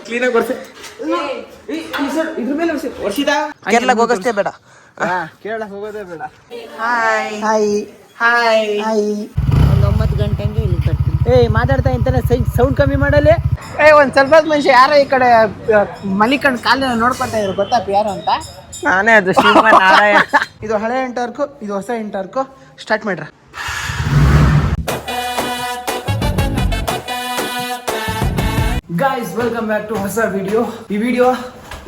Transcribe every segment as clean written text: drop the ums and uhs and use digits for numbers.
ಕ್ಲೀನಾಗಿ ಬರ್ಸಿ ಇದ್ರ ಮೇಲೆ ವರ್ಷಿದ ಕೇರಳಕ್ಕೆ ಹೋಗಷ್ಟೇ ಬೇಡ. ಕೇರಳಕ್ಕೆ ಹೋಗೋದೇ ಬೇಡ. Hi hi hi hi. ಒಂದು 9 ಗಂಟೆಗೆ ಇಲ್ಲಿ ಬರ್ತೀನಿ. ಮಾತಾಡ್ತಾ ಇಂತಾನೆ ಸೌಂಡ್ ಕಮ್ಮಿ ಮಾಡಲಿ. ಒಂದ್ ಸ್ವಲ್ಪ ಮನುಷ್ಯ ಯಾರೋ ಈ ಕಡೆ ಮಲಿಕಂಡ್ ಕಾಲ ನೋಡ್ಕೊತಾ ಇದ್ರು, ಗೊತ್ತಾಪ ಯಾರು ಅಂತ? ನಾನೇ ಅದು ಶ್ರೀಮನ್ನಾರಾಯಣ. ಇದು ಹಳೆ ಎಂಟಾರ್ಕು, ಇದು ಹೊಸ ಎಂಟಾರ್ಕು. ಸ್ಟಾರ್ಟ್ ಮಾಡ್ರ. ಗಾಯ್ಸ್, ವೆಲ್ಕಮ್ ಬ್ಯಾಕ್ ಟು ಹೊಸ ವಿಡಿಯೋ.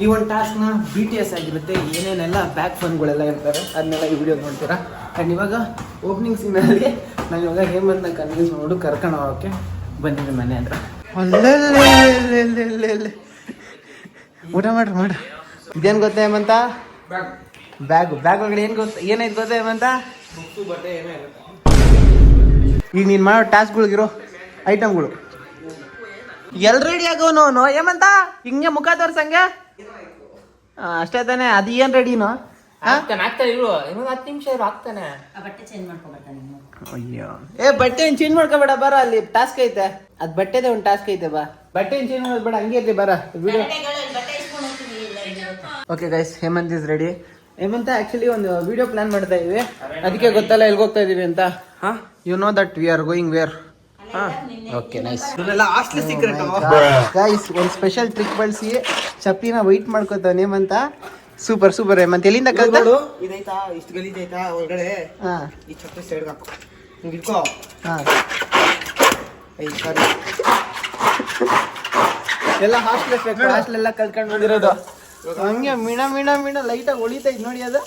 ಈ ಒಂದು ಟಾಸ್ಕ್ನ BTS ಆಗಿರುತ್ತೆ. ಏನೇನೆಲ್ಲ ಬ್ಯಾಕ್ ಫನ್ಗಳೆಲ್ಲ ಇರ್ತಾರೆ ಅದನ್ನೆಲ್ಲ ಈ ವಿಡಿಯೋ ನೋಡ್ತೀರಾ. ಆ್ಯಂಡ್ ಇವಾಗ ಓಪನಿಂಗ್ ಸೀನಲ್ಲಿ ನಾನು ಇವಾಗ ಹೇಮಂತ್ನ ಕನ್ವಿನ್ಸ್ ಮಾಡಿ ಕರ್ಕೊಂಡು ಹೋಗೋಕ್ಕೆ ಬಂದಿದ್ದೆ ಮನೆ ಹತ್ರ. ಅಲ್ಲೇ ಊಟ ಮಾಡ್ರಿ. ಇದೇನು ಗೊತ್ತಾ ಹೇಮಂತ? ಬ್ಯಾಗ್ ಒಳಗಡೆ ಏನಾಯ್ತು ಗೊತ್ತಾ ಹೇಮಂತ? ಈಗ ನೀನು ಮಾಡೋ ಟಾಸ್ಕ್ಗಳಿಗಿರೋ ಐಟಮ್ಗಳು ಎಲ್ ರೆಡಿ ಆಗೋನು ಹೇಮಂತ? ಹಿಂಗೆ ಮುಖ ತೋರ್ಸಂಗೆ ಅಷ್ಟೇ ತಾನೆ? ಅದು ಏನು ರೆಡಿನೋ? ಆಗ್ತಾನೆ ಇರು, ಇನ್ನೊಂದು 10 ನಿಮಿಷ ಇರು, ಆಗ್ತಾನೆ. ಬಟ್ಟೆ ಚೇಂಜ್ ಮಾಡ್ಕೊಬರ್ತಾನೆ. ಅಯ್ಯೋ, ಬಟ್ಟೆ ಏನು ಚೇಂಜ್ ಮಾಡ್ಕೋಬೇಡ, ಬರ ಅಲ್ಲಿ ಟಾಸ್ಕ್ ಐತೆ. ಅದು ಬಟ್ಟೆದೇ ಒಂದು ಟಾಸ್ಕ್ ಐತೆ, ಬಾ. ಬಟ್ಟೆ ಏನು ಚೇಂಜ್ ಮಾಡೋದು ಬೇಡ, ಹಂಗೆ ಇರ್ಲಿ, ಬರ video. Okay guys, Hemanth is ready. Hemanth actually ಒಂದು ವಿಡಿಯೋ ಪ್ಲಾನ್ ಮಾಡ್ತಾ ಇದೀವಿ, ಅದಕ್ಕೆ ಗೊತ್ತಲ್ಲ ಎಲ್ಲಿ ಹೋಗ್ತಾ ಇದೀವಿ ಅಂತ. You know that we are going where. Okay, nice. Hostel secret guys. ಒಂದು ಸ್ಪೆಷಲ್ ಟ್ರಿಕ್ ಬಳಸಿ ಚಪ್ಲಿನ ವೈಟ್ ಮಾಡ್ಕೋತಾನೆ ಹೇಮಂತ. ಸೂಪರ್ ಹೇಮಂತ್. ಎಲ್ಲಿಂದ ಕಲ್ತ? ಇದೈತಾ, ಇಷ್ಟು ಗಲೀಜ್ ಐತಾ ಒಳಗಡೆ. ಈ ಚಪ್ಪಲಿ ಸೈಡ್ ಹಾಕು, ಹಿಂಗೆ ಇಟ್ಕೋ. ಎಲ್ಲ ಹಾಸ್ಟೆಲ್ ಎಲ್ಲ ಕಲ್ತ್ಕೊಂಡು ಬಂದಿರೋದು. ಹಂಗೆ ಮೀಣ ಲೈಟಾಗಿ ಹೊಳಿತೈತೆ ನೋಡಿ. ಅದು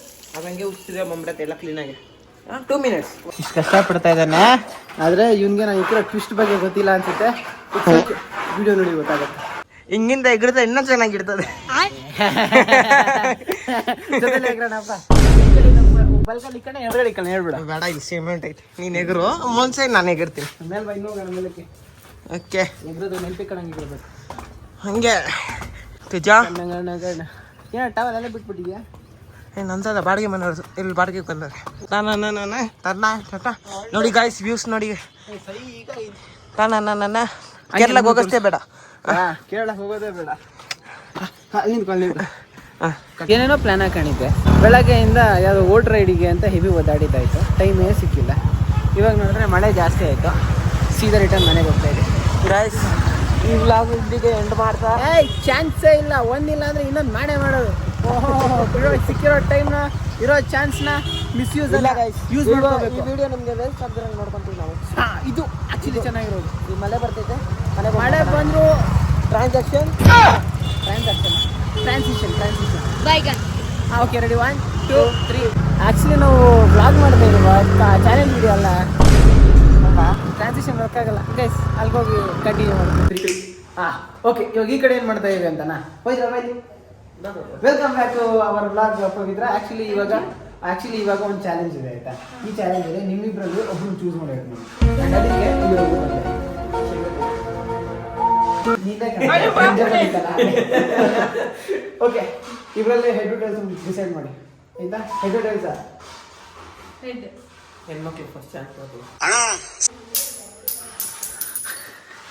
ಹಂಗೆ ಉಚ್ಚಿದ್ರೆ ಬಂದ್ಬಿಡತ್ತೆ ಎಲ್ಲ ಕ್ಲೀನಾಗಿ. 2 minutes. ಇಷ್ಟು ಕಷ್ಟಪಡ್ತಾ ಇದ್ದಾನೆ, ಆದರೆ ಇವನ್ಗೆ ನಾನು ಇತರ ಟ್ವಿಸ್ಟ್ ಬಗ್ಗೆ ಗೊತ್ತಿಲ್ಲ ಅನ್ಸುತ್ತೆ. ವಿಡಿಯೋ ನೋಡಿ ಗೊತ್ತಾಗುತ್ತೆ. ಹಿಂಗಿಂದ ಎಗಡ್ದ ಇನ್ನೂ ಚೆನ್ನಾಗಿರ್ತದೆ. ಬಲ್ಕಲ್ಲಿ ಈ ಕಡೆ ಎದುರುಗಡೆ ಈ ಕಡೆ ಹೇಳ್ಬಿಡ. ಬೇಡ, ಇಲ್ಲಿ ಸಿಮೆಂಟ್ ಐತೆ, ನೀನು ಎಗರು ಮುಂಚೆ ನಾನು ಎಗರ್ತೀನಿ. ಮೇಲೆ ಬೈ ಇನ್ನೂ ಮೇಲಕ್ಕೆ ಓಕೆ. ಎಗ್ರದು ನೆನಪಿ ಕಣಂಗೆ ಇರಬೇಕು. ಹಂಗೆ ತುಜ ಏನ ಟವಲ್ ಎಲ್ಲ ಬಿಟ್ಬಿಟ್ಟಿದ್ಯಾ? ನಂತದ ಬಾಡಿಗೆ ಮನೆಯವ್ರದ್ದು, ಇಲ್ಲಿ ಬಾಡಿಗೆ ಬಂದವ್ರೆ. ನೋಡಿ ಗಾಯ್ಸ್, ವ್ಯೂಸ್ ನೋಡಿ. ನನ್ನ ಕೇರಳಕ್ಕೆ ಹೋಗಷ್ಟೇ ಬೇಡ. ಕೇರಳಕ್ಕೆ ಹೋಗೋದೇ ಬೇಡ. ಏನೇನೋ ಪ್ಲಾನ್ ಹಾಕೊಂಡಿದ್ದೆ. ಬೆಳಗ್ಗೆಯಿಂದ ಯಾವುದೋ ಓಟ್ ರೈಡಿಗೆ ಅಂತ ಹೆವಿ ಓದಾಡಿದ್ದಾಯಿತು, ಟೈಮೇ ಸಿಕ್ಕಿಲ್ಲ. ಇವಾಗ ನೋಡಿದ್ರೆ ಮಳೆ ಜಾಸ್ತಿ ಆಯಿತು, ಸೀದಾ ರಿಟರ್ನ್ ಮನೆಗೆ ಹೋಗ್ತಾ ಇದೆ. ಗಾಯ್ಸ್, ಈ ವ್ಲಾಗ್ ಇಲ್ಲಿಗೆ ಎಂಡ್ ಮಾಡ್ತಾ. ಚಾನ್ಸೇ ಇಲ್ಲ, ಒಂದಿಲ್ಲ ಅಂದರೆ ಇನ್ನೊಂದು ಮಾಡೋದು. ಸಿಕ್ಕಿರೋ ಟೈಮ್ನ, ಇರೋ ಚಾನ್ಸ್ನ ಮಿಸ್ಯೂಸ್ ಅಲ್ಲ ಗೈಸ್, ಯೂಸ್ ಮಾಡ್ಕೋಬೇಕು. ಈ ವಿಡಿಯೋ ನಿಮಗೆ ವೇಸ್ಟ್ ಆಗ್ದಿರಂಗೆ ನೋಡ್ಕೊಂತೀವಿ ನಾವು. ಇದು ಆಕ್ಚುಲಿ ಚೆನ್ನಾಗಿರೋದು. ಈ ಮಳೆ ಬರ್ತೈತೆ, ಮಳೆ ಬಂದರೂ ಟ್ರಾನ್ಸಾಕ್ಷನ್ ಓಕೆ, ರೆಡಿ, 1 2 3. ಆ್ಯಕ್ಚುಲಿ ನಾವು ವ್ಲಾಗ್ ಮಾಡ್ತಾ ಇದೀವ, ಚಾಲೆಂಜ್ ವಿಡಿಯೋ ಅಲ್ಲ. ಟ್ರಾನ್ಸಿಷನ್ ವರ್ಕ್ ಆಗಲ್ಲ ಗೈಸ್, ಅಲ್ಲಿಗೋಗಿ ಕಂಟಿನ್ಯೂ ಮಾಡ್ತೀವಿ. ಓಕೆ, ಇವಾಗ ಈ ಕಡೆ ಏನು ಮಾಡ್ತಾ ಇದೀವಿ ಅಂತನಾ? Welcome back to our vlog Pavitra. Actually ಇವಾಗ ಒಂದು ಚಾಲೆಂಜ್ ಇದೆ, ಆಯ್ತಾ? ಈ ಚಾಲೆಂಜ್ ಇದೆ, ನಿಮ್ಮಿಬ್ಬರಲ್ಲಿ ಒಬ್ಬರು ಚೂಸ್ ಮಾಡಬೇಕು. ಅದಕ್ಕೆ ಓಕೆ, ಇವರಲ್ಲಿ ಹೆಡ್ ಟು ಟೈಲ್ಸ್ ಡಿಸೈಡ್ ಮಾಡಿ, ಆಯ್ತಾ? ಹೆಡ್ ಟು ಟೈಲ್ಸ್ ಹೆಣ್ಮಕ್ಳಿಗೆ ಫಸ್ಟ್ ಚಾನ್ಸ್ ಕೊಡ್ತೀನಿ.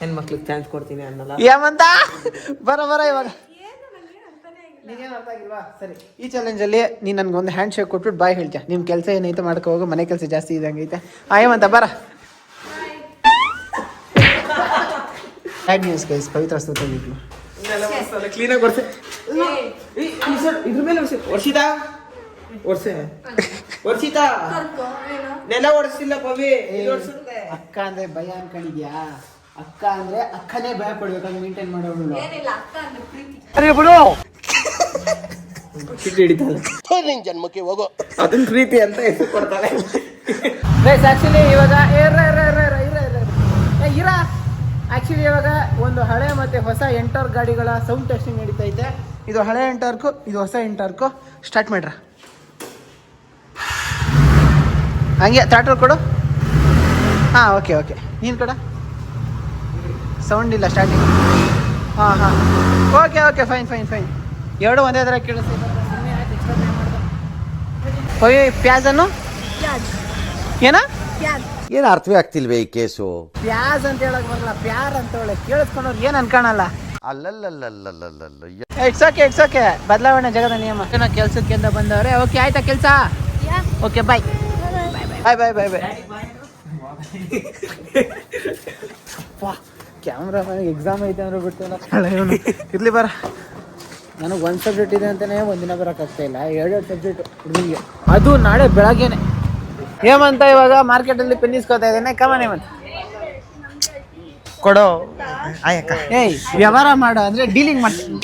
ಹೆಣ್ಮಕ್ಳಿಗೆ ಚಾನ್ಸ್ ಕೊಡ್ತೀನಿ ಅನ್ನಲ್ಲ ಏಮಂತ? ಬರ ಇವಾಗ ನೀನೇನು ಅರ್ಥ ಆಗಿಲ್ವಾ? ಸರಿ, ಈ ಚಾಲೆಂಜಲ್ಲಿ ನೀನು ನನಗೊಂದು ಹ್ಯಾಂಡ್ ಶೇಕ್ ಕೊಟ್ಬಿಟ್ಟು ಬಾಯ್ ಹೇಳ್ತೀಯ. ನಿಮ್ಮ ಕೆಲಸ ಏನೈತೆ ಮಾಡ್ಕೊ ಹೋಗು, ಮನೆ ಕೆಲಸ ಜಾಸ್ತಿ ಇದ್ದಂಗೆ ಐತೆ. ಏಮಂತ ಬರ. ಬ್ಯಾಡ್ ನ್ಯೂಸ್ ಗೈಸ್, ಪವಿತ್ರ ಸುತ್ತಾಗಿತ್ತು. ಕ್ಲೀನಾಗಿ ಬರ್ಸಿ, ಇದ್ರ ಮೇಲೆ ವರ್ಷಿತಾ ನೆಲ ಒಡಿಸಿಲ್ಲ ಪವಿ. ಅಕ್ಕ ಅಂದ್ರೆ ಭಯ ಅನ್ಕೊಂಡಿದ್ಯಾ? ಅಕ್ಕ ಅಂದ್ರೆ ಅಕ್ಕನೇ ಭಯ ಪಡ್ಬೇಕಂತ ಮೇಂಟೈನ್ ಮಾಡೋಳು. ಜನ್ಮಕ್ಕೆ ಹೋಗೋ ಅದನ್ನ ಪ್ರೀತಿ ಅಂತ ಹೆಸರು ಕೊಡ್ತಾರೆ. ಆಕ್ಚುಲಿ ಇವಾಗ ಆಕ್ಚುಲಿ ಇವಾಗ ಒಂದು ಹಳೆ ಮತ್ತೆ ಹೊಸ ಎಂಟಾರ್ ಗಾಡಿಗಳ ಸೌಂಡ್ ಟೆಸ್ಟಿಂಗ್ ನಡೀತೈತೆ. ಇದು ಹಳೆ ಎಂಟಾರ್ಕು, ಇದು ಹೊಸ ಎಂಟಾರ್ಕು. ಸ್ಟಾರ್ಟ್ ಮಾಡ್ರ. ಹಂಗೆ ಥ್ರಾಟಲ್ ಕೊಡು. ಓಕೆ ನೀನು ಕೊಡ. ಸೌಂಡ್ ಇಲ್ಲ ಸ್ಟಾರ್ಟಿಂಗ್. Okay fine. ಎರಡು ಒಂದೇ ಥರ ಕೇಳಿಸ್ತೈತೆ. ಪ್ಯಾಜನ್ನು ಏನು ಅರ್ಥವೇ ಆಗ್ತಿಲ್ವೇ ಈ ಕೇಸು? ಪ್ಯಾಜ್ ಅಂತ ಹೇಳಕ್ ಬರಲ್ಲ, ಪ್ಯಾರ್ ಅಂತ ಹೇಳಿ ಕೇಳಿಸ್ಕೊಂಡವ್ರು ಏನು ಅನ್ಕೊಳಲ್ಲ. ಇಟ್ಸ್ ಓಕೆ ಬದಲಾವಣೆ ಜಗದ ನಿಯಮ ಕೆಲ್ಸಕ್ಕೆ ಅಂತ ಬಂದವ್ರೆ. ಓಕೆ ಆಯ್ತಾ ಕೆಲಸ? Okay bye bye bye bye ಬಾಯ್. ಕ್ಯಾಮ್ರಾ ಎಕ್ಸಾಮ್ ಐತೆ ಅಂದ್ರೆ ಬಿಟ್ಟು ಇರ್ಲಿ ಬರ. ನನಗೆ ಒಂದು ಸಬ್ಜೆಕ್ಟ್ ಇದೆ ಅಂತಲೇ ಒಂದಿನ ಬರೋಕ್ಕಾಗ್ತಾ ಇಲ್ಲ. 2 ಸಬ್ಜೆಕ್ಟ್ ಹುಡುಗಿಗೆ, ಅದು ನಾಳೆ ಬೆಳಗ್ಗೆನೆ. ಹೇಮಂತ ಇವಾಗ ಮಾರ್ಕೆಟಲ್ಲಿ ಪೆನ್ ಇಸ್ಕೊತಾ ಇದ್ದಾನೆ. ಕಮನ್ ಹೇಮಂತ್ ಕೊಡೋ. ಆಯಕ್ಕ ಏಯ್ ವ್ಯವಹಾರ ಮಾಡು ಅಂದರೆ ಡೀಲಿಂಗ್ ಮಾಡ್ತೀನಿ.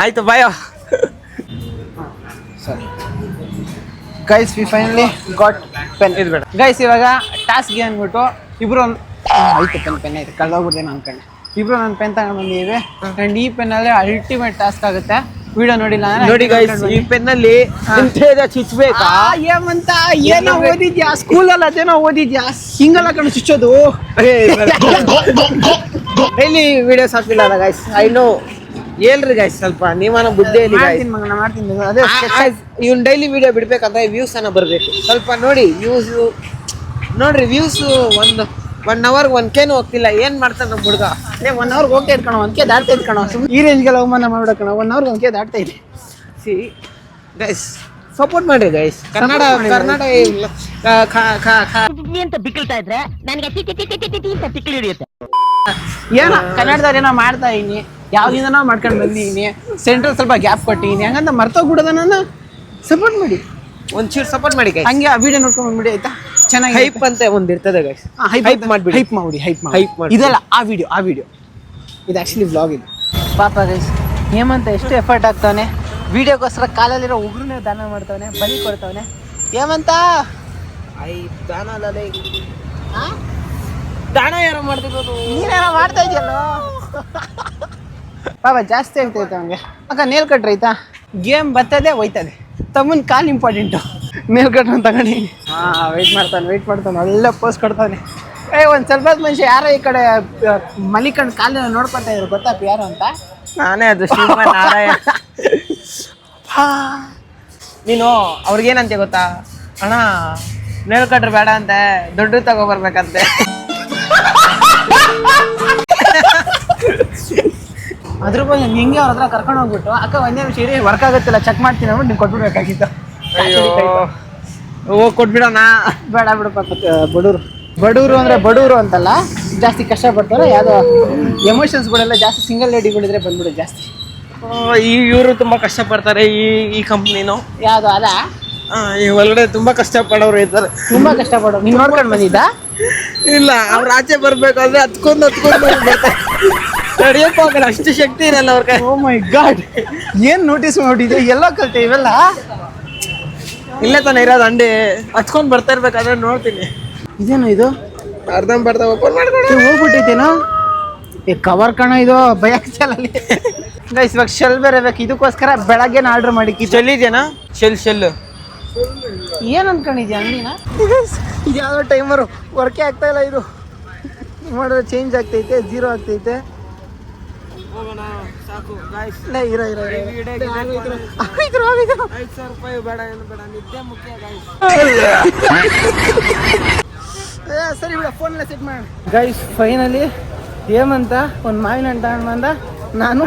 ಆಯ್ತು ಬಾಯ್. ಸರಿ guys, we finally got pen. ಇದು ಬೇಡ ಗೈಸ್, ಇವಾಗ ಟಾಸ್ಕ್ಗೆ ಅಂದ್ಬಿಟ್ಟು ಇಬ್ರು ಆಯ್ತು ಪೆನ್ ಐತೆ ಕಳ್ದೋಗ್ಬಿಡ್ತೇನೆ ಅನ್ಕೊಂಡೆ. ಇಬ್ರು ನನ್ನ ಪೆನ್ ತಗೊಂಡು ಬಂದಿದ್ದೀವಿ. ಆ್ಯಂಡ್ ಈ ಪೆನ್ನಲ್ಲಿ ಅಲ್ಟಿಮೇಟ್ ಟಾಸ್ಕ್ ಆಗುತ್ತೆ. ವಿಡಿಯೋ ನೋಡಿಲ್ಲ ನೋಡಿ ಗೈಸ್, ಈ ಪೆನ್ನಲ್ಲಿ ಚುಚ್ಬೇಕಾ? ಏಮಂತ ಏನೋ ಓದಿದ್ಯಾ ಸ್ಕೂಲಲ್ಲಿ? ಅದೇನೋ ಓದಿದ್ಯಾ? ಹಿಂಗೆಲ್ಲ ಕಣ್ಣು ಚುಚ್ಚೋದು. ಡೈಲಿ ವಿಡಿಯೋಸ್ ಹಾಕ್ತಿಲ್ಲ ಗೈಸ್, ಐ ನೋ. ಹೇಳ್ರಿ ಗೈಸ್, ಸ್ವಲ್ಪ ನೀವನ ಬುದ್ಧಿ ಹೇಳಿ ಗೈಸ್. ಮಾಡ್ತೀನಿ ಅದೇ ಇವ್ನು ಡೈಲಿ ವಿಡಿಯೋ ಬಿಡ್ಬೇಕಂದ್ರೆ ವ್ಯೂಸ್ ಅನ್ನ ಬರಬೇಕು. ಸ್ವಲ್ಪ ನೋಡಿ ವ್ಯೂಸ್ ನೋಡ್ರಿ. ವ್ಯೂಸ್ 1 ಅವರ್ಗೆ 1K ಹೋಗ್ತಿಲ್ಲ. ಏನ್ ಮಾಡ್ತಾನೆ ನಮ್ಮ ಹುಡುಗ? 1 ಅವರ್ಗೆ ಹೋಗ್ತಾ ಇದ್ಕಣ, 1K ದಾಟ್ತಾ ಇದ್ಕಣ. ಈ ರೇಂಜ್ಗೆಲ್ಲ ಅವಮಾನ ಮಾಡ್ಬಿಡಕಣ. 1 ಅವರ್ಗೆ 1K ದಾಟ್ತಾ ಇದೆ. ಸಿ ಗೈಸ್, ಸಪೋರ್ಟ್ ಮಾಡ್ರಿ ಗೈಸ್. ಕನ್ನಡ ಅಂತ ಬಿಕ್ಕಳ್ತಾ ಇದ್ರೆ ನನಗೆ ತಿಕ್ಕಿ ಹಿಡಿಯುತ್ತೆ. ಏನೋ ಕನ್ನಡದಾಗ ಏನೋ ಮಾಡ್ತಾ ಇದೀನಿ, ಯಾವ್ದಿಂದನೋ ಮಾಡ್ಕೊಂಡು ಬಂದಿದ್ದೀನಿ. ಸೆಂಟ್ರಲ್ ಸ್ವಲ್ಪ ಗ್ಯಾಪ್ ಕೊಟ್ಟಿದ್ದೀನಿ. ಹಂಗಂತ ಮರ್ತೋಗ್ಬಿಡೋದ. ನಾನು ಸಪೋರ್ಟ್ ಮಾಡಿ, ಒಂಚೂರು ಸಪೋರ್ಟ್ ಮಾಡಿ ಗೈಸ್. ಹಂಗೆ ಆ ವಿಡಿಯೋ ನೋಡ್ಕೊಂಡು ಬಂದ್ಬಿಡಿ ಆಯ್ತಾ? ಚೆನ್ನಾಗಿ ಹೈಪ್ ಅಂತ ಒಂದು ಇರ್ತದೆ ಗೈಸ್. ಹೈಪ್ ಮಾಡ್ಬಿಡಿ. ಹೈಪ್ ಮಾಡಿ. ಇದಲ್ಲ ಆ ವಿಡಿಯೋ ಇದು ಆ್ಯಕ್ಚುಲಿ ವ್ಲಾಗ್. ಇದು ಪಾಪ ಗೈಸ್, ಹೇಮಂತ ಎಷ್ಟು ಎಫರ್ಟ್ ಆಗ್ತಾವನೆ ವಿಡಿಯೋಗೋಸ್ಕರ. ಕಾಲಲ್ಲಿರೋ ಉಗ್ರನ್ನೇ ದಾನ ಮಾಡ್ತಾವನೆ, ಬಲಿ ಕೊಡ್ತಾವನೆ. ಹೇಮಂತ ದಾನ ಯಾರು ಮಾಡ್ತಿರೋದು? ನೀನೇನೋ ಮಾಡ್ತಾ ಇದೆಯಲ್ಲ ಪಾಪ. ಜಾಸ್ತಿ ಆಗ್ತೈತೆ ಅವನಿಗೆ. ಅಕ್ಕ ನೇಲ್ ಕಟ್ರಿ ಆಯ್ತಾ? ಗೇಮ್ ಬರ್ತದೆ ಹೋಯ್ತದೆ. ತಮ್ಮನ ಕಾಲು ಇಂಪಾರ್ಟೆಂಟು. ನೇಲ್ ಕಟ್ರ ತಗೊಂಡು ವೆಯ್ಟ್ ಮಾಡ್ತಾನೆ. ಒಳ್ಳೆ ಪೋಸ್ ಕೊಡ್ತಾನೆ. ಒಂದು ಸ್ವಲ್ಪ ಮನುಷ್ಯ ಯಾರೋ ಈ ಕಡೆ ಮಲಿಕಂಡು ಕಾಲಿನ ನೋಡ್ಕೊತಾ ಇದ್ರು. ಗೊತ್ತಾಪ ಯಾರು ಅಂತ? ನಾನೇ ಅದು ಶ್ರೀಮನ್ನಾರಾಯಣ. ನೀನು ಅವ್ರಿಗೇನಂತೆ ಗೊತ್ತಾ? ಅಣ್ಣ ನೇಲ್ ಕಟ್ರೆ ಬೇಡ ಅಂತೆ, ದುಡ್ಡು ತಗೋಬರ್ಬೇಕಂತೆ. ಅದ್ರ ಬಗ್ಗೆ ಹಿಂಗೆ ಅವ್ರ ಹತ್ರ ಕರ್ಕೊಂಡು ಹೋಗ್ಬಿಟ್ಟು, ಅಕ್ಕ ಒಂದೇ ನಿಮಿಷ ಇರಿ, ವರ್ಕ್ ಆಗುತ್ತಿಲ್ಲ, ಚೆಕ್ ಮಾಡ್ತೀನಿ ಅಂದ್ಬಿಟ್ಟು ನೀವು ಕೊಟ್ಬಿಡ್ಬೇಕಾಗಿತ್ತು. ಹೋಗಿ ಕೊಟ್ಬಿಡೋಣ. ಬೇಡ ಬಿಡಪ್ಪ. ಬಡವರು ಅಂದರೆ ಬಡವರು ಅಂತಲ್ಲ, ಜಾಸ್ತಿ ಕಷ್ಟಪಡ್ತಾರೆ. ಯಾವುದೋ ಎಮೋಷನ್ಸ್ಗಳೆಲ್ಲ ಜಾಸ್ತಿ ಸಿಂಗಲ್ ಲೇಡಿಗಳಿದ್ರೆ ಬಂದ್ಬಿಡು ಜಾಸ್ತಿ. ಇವರು ತುಂಬಾ ಕಷ್ಟಪಡ್ತಾರೆ. ಈ ಕಂಪ್ನಿನು ಯಾವುದು ಅದ? ಈ ಒಳಗಡೆ ತುಂಬಾ ಕಷ್ಟಪಡೋರು ಇರ್ತಾರೆ. ತುಂಬಾ ಕಷ್ಟಪಡೋರು. ನೀವು ನೋಡ್ಕೊಂಡು ಬಂದಿದ್ದ? ಇಲ್ಲ, ಅವ್ರ ಆಚೆ ಬರ್ಬೇಕಾದ್ರೆ ಹತ್ಕೊಂಡು ಬರ್ತಾರೆ. ನಡೆಯಕ್ಕೆ ಹೋಗಲ್ಲ, ಅಷ್ಟು ಶಕ್ತಿ ಇರಲ್ಲ ಅವ್ರ ಕೈ. ಓ ಮೈ ಗಾಡ್, ಏನ್ ನೋಟಿಸ್ ಮಾಡಿದ್ದೆ? ಎಲ್ಲ ಕಲಿತೆ ಇವೆಲ್ಲ? ಇಲ್ಲೇ ತಾನೇ ಇರೋದು ಅಂಡಿ. ಹಚ್ಕೊಂಡು ಬರ್ತಾ ಇರ್ಬೇಕಾದ್ರೆ ನೋಡ್ತೀನಿ. ಇದೇನು ಇದು? ಅರ್ಧಂಬರ್ಧ ಓಪನ್ ಮಾಡ್ಕೊಂಡು ಹೋಗ್ಬಿಟ್ಟೈತೇನೋ. ಕವರ್ ಕಣ ಇದು, ಬಯಕಲ್ಲಿ ಗೈಸ್. ಇವಾಗ ಶೆಲ್ ಬೇರೆ ಬೇಕು. ಇದಕ್ಕೋಸ್ಕರ ಬೆಳಗ್ಗೆ ಆರ್ಡರ್ ಮಾಡಿ. ಶೆಲ್ ಇದೆಯಾ? ಶೆಲ್ ಏನ್ ಅನ್ಕೊಂಡಿದ್ಯಾ ಅಂಗಡಿನ? ಇದು ಯಾವ್ದೋ ಟೈಮರು ವರ್ಕೇ ಆಗ್ತಾ ಇಲ್ಲ. ಇದು ಮಾಡಿದ್ರೆ ಚೇಂಜ್ ಆಗ್ತೈತೆ, 0 ಆಗ್ತೈತೆ. ಸಾಕು ಗಾಯ್ಸ್. ಇರೋ 5,000 ರೂಪಾಯಿ ಬೇಡ, ಏನು ಬೇಡ, ನಿದ್ದೆ ಮುಖ್ಯ ಗಾಯ್ಸ್. ಸರಿ ಬಿಡ, ಫೋನೆಲ್ಲ ಸೆಟ್ ಮಾಡಿ ಗೈಸ್. ಫೈನಲಿ ಹೇಮಂತ ಒಂದು ಮಾವಿನ ಹಣ್ಣು ತಗೊಂಡು ಬಂದ. ನಾನು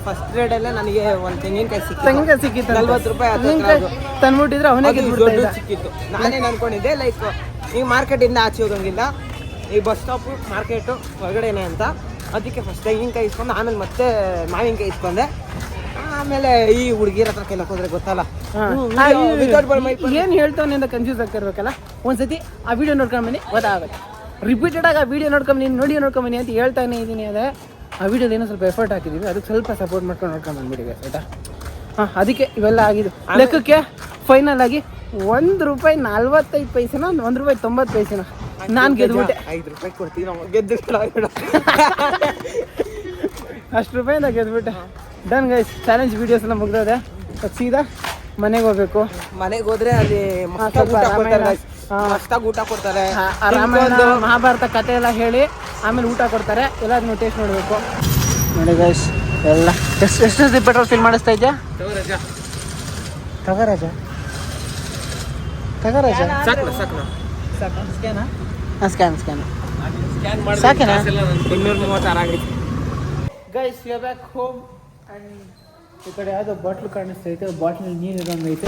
ಫಸ್ಟ್ ರೇಟ್ ಅಲ್ಲೇ ನನಗೆ ಒಂದು ತೆಂಗಿನಕಾಯಿ ಸಿಕ್ಕಿತ್ತು. 40 ರೂಪಾಯಿ ತಂದ್ಬಿಟ್ಟಿದ್ರೆ ಅವನೇ ಸಿಕ್ಕಿತ್ತು. ನಾನೇನು ಅನ್ಕೊಂಡಿದ್ದೆ, ಲೈಕ್ ಈ ಮಾರ್ಕೆಟಿಂದ ಆಚೆ ಹೋಗಂಗಿಲ್ಲ, ಈ ಬಸ್ ಸ್ಟಾಪ್ ಮಾರ್ಕೆಟು ಹೊರಗಡೆನೆ ಅಂತ. ಅದಕ್ಕೆ ಫಸ್ಟ್ ತೆಂಗಿನಕಾಯಿ ಇಸ್ಕೊಂಡು, ಆಮೇಲೆ ಮತ್ತೆ ಮಾವಿನಕಾಯಿ ಇಸ್ಕೊಂಡೆ. ಆಮೇಲೆ ಈ ಹುಡುಗಿರ ಹತ್ರ ಕೈಲಕ್ಕೆ ಹೋದ್ರೆ ಗೊತ್ತಲ್ಲ ಏನು ಹೇಳ್ತಾವನೆ ಅಂತ ಕನ್ಫ್ಯೂಸ್ ಆಗ್ತಾ ಇರ್ಬೇಕಲ್ಲ. ಒಂದ್ಸತಿ ಆ ವಿಡಿಯೋ ನೋಡ್ಕೊಂಡು ಬನ್ನಿ, ಗೊತ್ತಾಗುತ್ತೆ. ರಿಪೀಟೆಡ್ ಆಗಿ ಆ ವಿಡಿಯೋ ನೋಡ್ಕೊಂಬನಿ ಅಂತ ಹೇಳ್ತಾನೆ ಇದ್ದೀನಿ. ಅದೇ ಆ ವಿಡಿಯೋದ ಏನೋ ಸ್ವಲ್ಪ ಎಫರ್ಟ್ ಹಾಕಿದ್ದೀವಿ, ಅದಕ್ಕೆ ಸ್ವಲ್ಪ ಸಪೋರ್ಟ್ ಮಾಡ್ಕೊಂಡು ಬಂದ್ಬಿಡಿ ಆಯ್ತಾ? ಅದಕ್ಕೆ ಇವೆಲ್ಲ ಆಗಿದ್ದು. ಲೆಕ್ಕಕ್ಕೆ ಫೈನಲ್ ಆಗಿ ₹1.45 ₹1.90 ನಾನು ಗೆದ್ಬಿಟ್ಟೆ. 5 ರೂಪಾಯಿ ಕೊಡ್ತೀವಿ ನಾವು, ಗೆದ್ದು ಅಷ್ಟು ರೂಪಾಯಿಂದ ಗೆದ್ಬಿಟ್ಟೆ. ಡನ್ ಗೈಸ್, ಚಾಲೆಂಜ್ ವೀಡಿಯೋಸ್ ಎಲ್ಲ ಮುಗ್ದೋದೆ. ಸೀದಾ ಮನೆಗೆ ಹೋಗ್ಬೇಕು. ಮನೆಗೆ ಹೋದ್ರೆ ಅಲ್ಲಿ ಊಟ ಕೊಡ್ತಾರೆ. ರಾಮಾಯಣ ಮಹಾಭಾರತ ಕಥೆ ಎಲ್ಲ ಹೇಳಿ ಆಮೇಲೆ ಊಟ ಕೊಡ್ತಾರೆ. ಎಲ್ಲದನ್ನು ಟೇಸ್ಟ್ ನೋಡಬೇಕು. ನೋಡಿ ಗೈಸ್, ಎಲ್ಲ ಎಷ್ಟು ಪೆಟ್ರೋಲ್ ಫಿಲ್ ಮಾಡಿಸ್ತಾ ಇದ್ಯಾ? ತಗರಾಜ ಸ್ಕ್ಯಾನ್ ಸಾಕೇನಾ? 236 ಆಗೈತೆ. Guys we are back home and ಈ ಕಡೆ ಯಾವುದೋ ಬಾಟ್ಲು ಕಾಣಿಸ್ತೈತೆ ಬಾಟ್ಲ್ ನೀರು ಇರೋಂಗೈತೆ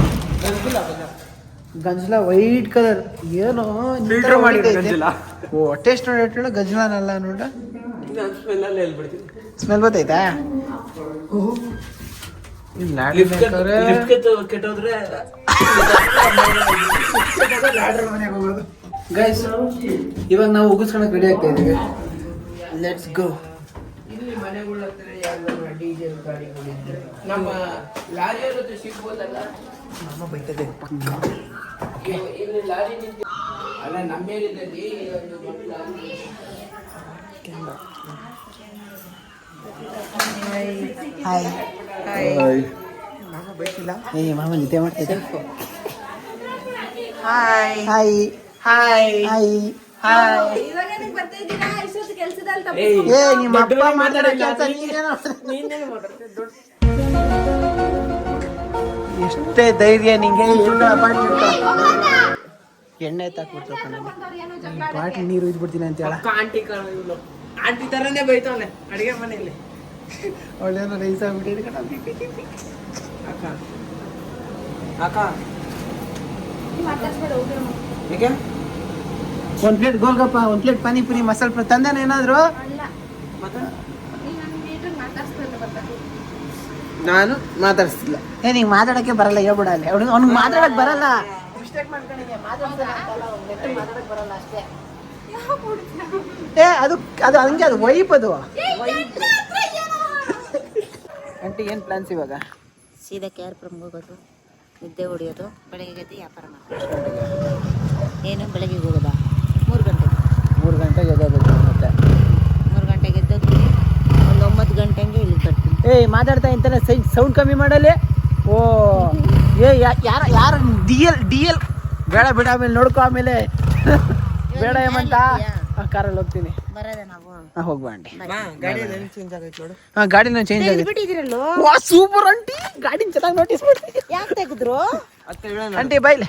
ಗಂಜಲ ವೈಟ್ ಕಲರ್ ಏನೋ ಫಿಲ್ಟರ್ ಮಾಡಿ ಗಂಜಲ. ಓ ಟೇಸ್ಟ್ ನೋಡಿ ಗಂಜಲನಲ್ಲ ನೋಡ ಸ್ಮೆಲ್ ಬರ್ತೈತಾ ಕೆಟ್ಟೋದ್ರೆ ಗೈಸ್ ಇವಾಗ ನಾವು ಉಗಿಸ್ಕೊಳಕ್ ರೆಡಿ ಆಗ್ತಾ ಇದೀವಿ ಲೆಟ್ಸ್ ಗೋ. ನಮ್ಮ ಲಾರಿಯವ್ರ ಜೊತೆ ಸಿಗ್ಬೋದಲ್ಲ. ನಮ್ಮ ಬೈತದೆ ಇಲ್ಲಿ ಲಾರಿ ಅಲ್ಲ ನಮ್ಮ ಮೇಲಿದ್ದಲ್ಲಿ ಹಾಯ್ ಮಾಮ ಬೈತಿಲ್ಲ. ಏ ಮಾಮ ನಿದ್ದೆ ಮಾಡ್ತೈತೆ. Hi hi hi hi hi. ಏ ನಿಮ್ಮ ಅಪ್ಪ ಮಾತಾಡೋ ಕೆಲಸ ನೀನೇನೋ ಎಷ್ಟೇ ಧೈರ್ಯ ನಿಂಗೆ ಎಣ್ಣೆ ತಾಕ್ಬಿಡ್ತು ಬಾಟ್ಲಿ ನೀರು ಇದ್ಬಿಡ್ತೀನಿ ಅಂತ ಹೇಳ ಆಂಟಿ ತರನೇ ಬೈತವನೆ ಅಡಿಗೆ ಮನೆಯಲ್ಲಿ. ಒಳ್ಳೇನೋ ರೈಸ್ ಆಗ್ಬಿಟ್ಟಿದೆ ಕಣ. ಅಕ್ಕ ಅಕ್ಕ ಹೇಗೆ ಒಂದ್ ಪ್ಲೇಟ್ ಗೋಲ್ಗಪ್ಪ, ಒಂದ್ ಪ್ಲೇಟ್ ಪಾನಿಪುರಿ, ಮಸಾಲೆ ಫ್ರೈ ತಂದೇನ ಏನಾದ್ರು? ಮತ್ತೆ ನಾನು ಮಾತಾಡಿಸ್ತಿಲ್ಲ. ಏ ನಿಂಗೆ ಮಾತಾಡಕ್ಕೆ ಬರಲ್ಲ ಹೇಳ್ಬಿಡ ಅಲ್ಲಿ ಅವ್ನಿಗೆ ಮಾತಾಡಕ್ ಬರಲ್ಲ. ಏ ಅದು ಅದು ಹಂಗೆ ಅದು ವೈಪ್ ಅದು. ಆಂಟಿ ಏನ್ ಪ್ಲಾನ್ಸ್ ಇವಾಗ? ಸೀದಾ KRಪುರಂ ಹೋಗೋದು, ನಿದ್ದೆ ಹೊಡಿಯೋದು, ಬೆಳಗ್ಗೆ ಎದ್ದು ವ್ಯಾಪಾರ ಮಾಡೋದು. ಏನು ಬೆಳಗ್ಗೆ ಹೋಗೋದಾ? 3 ಗಂಟೆಗೆ. 3 ಗಂಟೆಗೆ ಎದ್ದೋಗ್ಬೇಕು ಮತ್ತೆ. 3 ಗಂಟೆಗೆ ಎದ್ದೋಗ್ತೀನಿ, ಒಂದು 9 ಗಂಟೆಗೆ ಇಲ್ಲಿ ಬರ್ತೀನಿ. ಏಯ್ ಮಾತಾಡ್ತಾ ಇಂತಾನೆ ಸೌಂಡ್ ಕಮ್ಮಿ ಮಾಡಲಿ. ಓ ಏ ಯಾರ ಡಿ ಎಲ್ ಬೇಡ ಬಿಡ, ಆಮೇಲೆ ನೋಡ್ಕೊ ಆಮೇಲೆ ಬೇಡ ಏಮಂತ. ಕಾರಲ್ಲಿ ಹೋಗ್ತೀನಿ. ಬರೋದ ನಾವು ಹೋಗ್ಬಾ ಆಂಟಿ. ಗಾಡಿ ಚೇಂಜ್ ಆಗೈತೆ ನೋಡು. ಗಾಡಿನ ಚೇಂಜ್ ಆಗಿದೆ. ಬಿಟ್ಟಿದ್ದೀರಲ್ಲೋ. ವಾ ಸೂಪರ್ ಆಂಟಿ, ಗಾಡಿನ ಚೆನ್ನಾಗಿ ನೋಟಿಸ್ ಮಾಡ್ತೀನಿ. ಯಾಕೆ ತೆಗೆದ್ರು? ಆಂಟಿ ಬೈಲೆ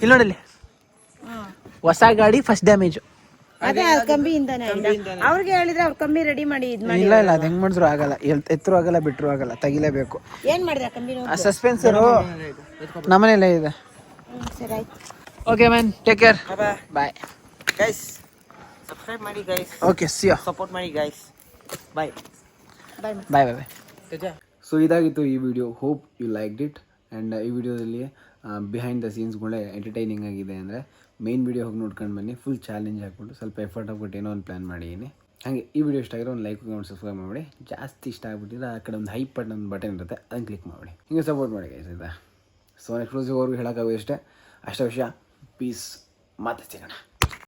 ಇಲ್ಲಿ ನೋಡಲಿ, ಹೊಸ ಗಾಡಿ ಫಸ್ಟ್ ಡ್ಯಾಮೇಜ್. ಅದೇ ಕಂಬಿಯಿಂದಾನೆ ಅವ್ರಿಗೆ ಹೇಳಿದ್ರೆ ಅವ್ರು ಕಂಬಿ ರೆಡಿ ಮಾಡಿ ಇದ್ ಮಾಡಿ. ಇಲ್ಲ ಇಲ್ಲ ಅದು ಹೆಂಗ್ ಮಾಡಿದ್ರು ಆಗಲ್ಲ, ಎತ್ತರು ಆಗಲ್ಲ ಬಿಟ್ಟರು ಆಗಲ್ಲ, ತೆಗಿಲೇಬೇಕು. ಏನ್ ಮಾಡಿದ್ರ ಕಂಬಿ? ಆ ಸಸ್ಪೆನ್ಸರು ನಮ್ಮನೇಲೇ ಇದೆ. ಸರಿ ಆಯ್ತು. Okay man, take care, bye guys. Subscribe ಮಾಡಿ guys. Okay see you. Support ಮಾಡಿ guys. Bye bye bye bye bye. So ಇದಾಗಿತ್ತು ಈ video. Hope you liked it. And ಈ ವಿಡಿಯೋದಲ್ಲಿ ಬಿಹೈಂಡ್ ದ ಸೀನ್ಸ್ಗಳೇ ಎಂಟರ್ಟೈನಿಂಗ್ ಆಗಿದೆ. ಅಂದರೆ ಮೇನ್ ವಿಡಿಯೋ ಹೋಗಿ ನೋಡ್ಕೊಂಡು ಬನ್ನಿ. ಫುಲ್ ಚಾಲೆಂಜ್ ಹಾಕ್ಬಿಟ್ಟು ಸ್ವಲ್ಪ ಎಫರ್ಟ್ ಹಾಕ್ಬಿಟ್ಟು ಏನೋ ಒಂದು ಪ್ಲ್ಯಾನ್ ಮಾಡಿದ್ದೀನಿ. ಹಾಗೆ ಈ ವಿಡಿಯೋ ಇಷ್ಟ ಆಗಿರೋ ಒಂದು ಲೈಕ್ ಒಂದು ಸಬ್ಸ್ಕ್ರೈಬ್ ಮಾಡಿ. ಜಾಸ್ತಿ ಇಷ್ಟ ಆಗ್ಬಿಟ್ಟಿದ್ರೆ ಆ ಕಡೆ ಒಂದು ಹೈಪ್ ಬಟನ್ ಇರುತ್ತೆ, ಅದನ್ನು ಕ್ಲಿಕ್ ಮಾಡಿ. ಹಿಂಗೆ ಸಪೋರ್ಟ್ ಮಾಡಿ ಗೈಸ್ ಆಯಿತಾ. ಸೊ ನೆಕ್ಸ್ಟ್ ಅವ್ರಿಗೂ ಹೇಳೋಕ್ಕಾಗೋ ಇಷ್ಟೇ. ಅಷ್ಟೇ ವಿಷಯ. ಪೀಸ್. ಮತ್ತೆ ಸಿಗೋಣ.